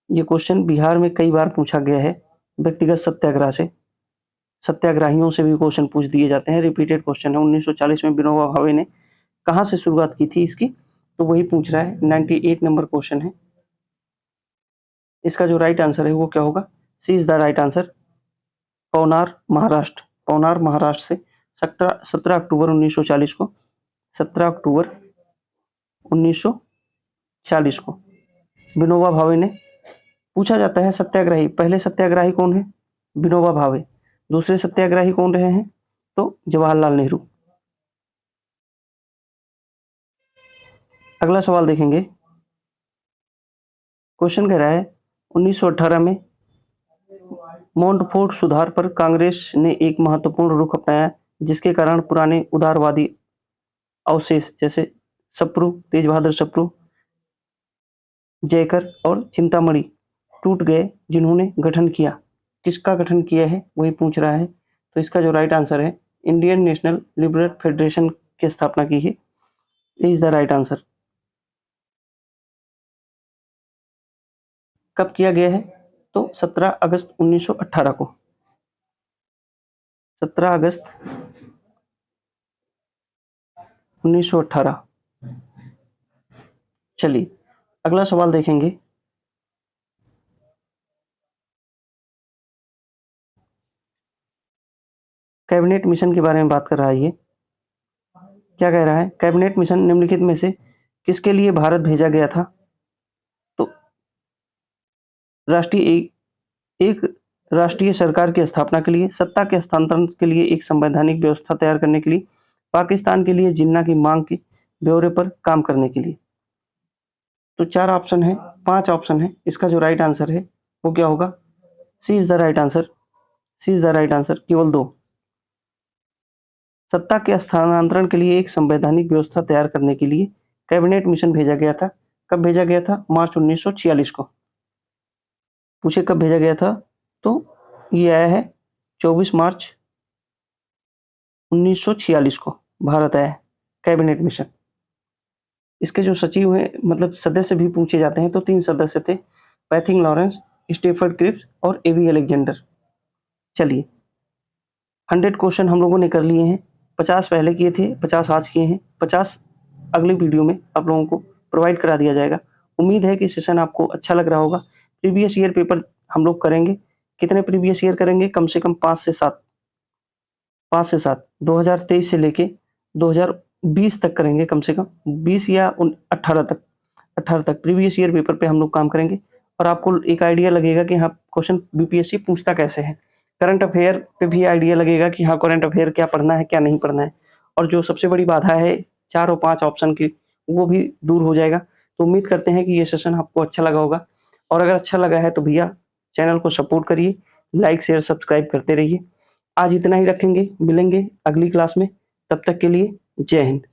ये क्वेश्चन बिहार में कई बार पूछा गया है। व्यक्तिगत सत्याग्रह से, सत्याग्रहियों से भी क्वेश्चन पूछ दिए जाते हैं, रिपीटेड क्वेश्चन है। 1940 में विनोबा भावे ने कहाँ से शुरुआत की थी इसकी, तो वही पूछ रहा है। 98 नंबर क्वेश्चन है। इसका जो राइट आंसर है वो क्या होगा? C is the right answer. Paunar Maharashtra, Paunar Maharashtra से 17 अक्टूबर 1940 को 17 अक्टूबर 1940 को विनोबा भावे ने, पूछा जाता है सत्याग्रही, पहले सत्याग्रही कौन है? विनोबा भावे। दूसरे सत्याग्रही कौन रहे हैं? तो जवाहरलाल नेहरू। अगला सवाल देखेंगे। क्वेश्चन कह रहा है 1918 में मोंटफोर्ट सुधार पर कांग्रेस ने एक महत्वपूर्ण रुख अपनाया, जिसके कारण पुराने उदारवादी अवशेष जैसे सप्रू, तेज बहादुर सप्रू, जयकर और चिंतामणि टूट गए, जिन्होंने गठन किया। किसका गठन किया है वही पूछ रहा है। तो इसका जो राइट आंसर है, इंडियन नेशनल लिबरल फेडरेशन की स्थापना की है, इज द राइट आंसर। कब किया गया है? तो 17 अगस्त 1918 को, 17 अगस्त 1918। चलिए अगला सवाल देखेंगे। कैबिनेट मिशन के बारे में बात कर रहा है ये। क्या कह रहा है? कैबिनेट मिशन निम्नलिखित में से किसके लिए भारत भेजा गया था? तो एक राष्ट्रीय सरकार की स्थापना के लिए, सत्ता के हस्तांतरण के लिए, एक संवैधानिक व्यवस्था तैयार करने के लिए, पाकिस्तान के लिए जिन्ना की मांग के ब्यौरे पर काम करने के लिए। तो 4 ऑप्शन है, 5 ऑप्शन है। इसका जो राइट आंसर है वो क्या होगा? C is the right answer. C is the right answer. केवल 2। सत्ता के स्थानांतरण के लिए एक संवैधानिक व्यवस्था तैयार करने के लिए कैबिनेट मिशन भेजा गया था। कब भेजा गया था? मार्च 1946 को। पूछे कब भेजा गया था? तो ये आया है 24 मार्च 1946 को भारत आया कैबिनेट मिशन। इसके जो सचिव हैं, मतलब सदस्य भी पूछे जाते हैं, तो 3 सदस्य थे, पैथिंग लॉरेंस, स्टेफर्ड क्रिप्स और एवी अलेक्जेंडर। चलिए 100 क्वेश्चन हम लोगों ने कर लिए हैं। 50 पहले किए थे, 50 आज किए हैं, 50 अगली वीडियो में आप लोगों को प्रोवाइड करा दिया जाएगा। उम्मीद है कि सेशन आपको अच्छा लग रहा होगा। प्रीवियस ईयर पेपर हम लोग करेंगे। कितने प्रीवियस ईयर करेंगे? कम से कम 5 से 7, 2023 से लेके 2020 तक करेंगे, कम से कम 20 या 18 तक प्रीवियस ईयर पेपर पे हम लोग काम करेंगे। और आपको एक आइडिया लगेगा कि हाँ क्वेश्चन बीपीएससी पूछता कैसे है। करंट अफेयर पे भी आइडिया लगेगा कि हाँ करंट अफेयर क्या पढ़ना है, क्या नहीं पढ़ना है। और जो सबसे बड़ी बाधा है 4 और 5 ऑप्शन की, वो भी दूर हो जाएगा। तो उम्मीद करते हैं कि ये सेशन आपको अच्छा लगा होगा। और अगर अच्छा लगा है तो भैया चैनल को सपोर्ट करिए, लाइक शेयर सब्सक्राइब करते रहिए। आज इतना ही रखेंगे, मिलेंगे अगली क्लास में। तब तक के लिए जय हिंद।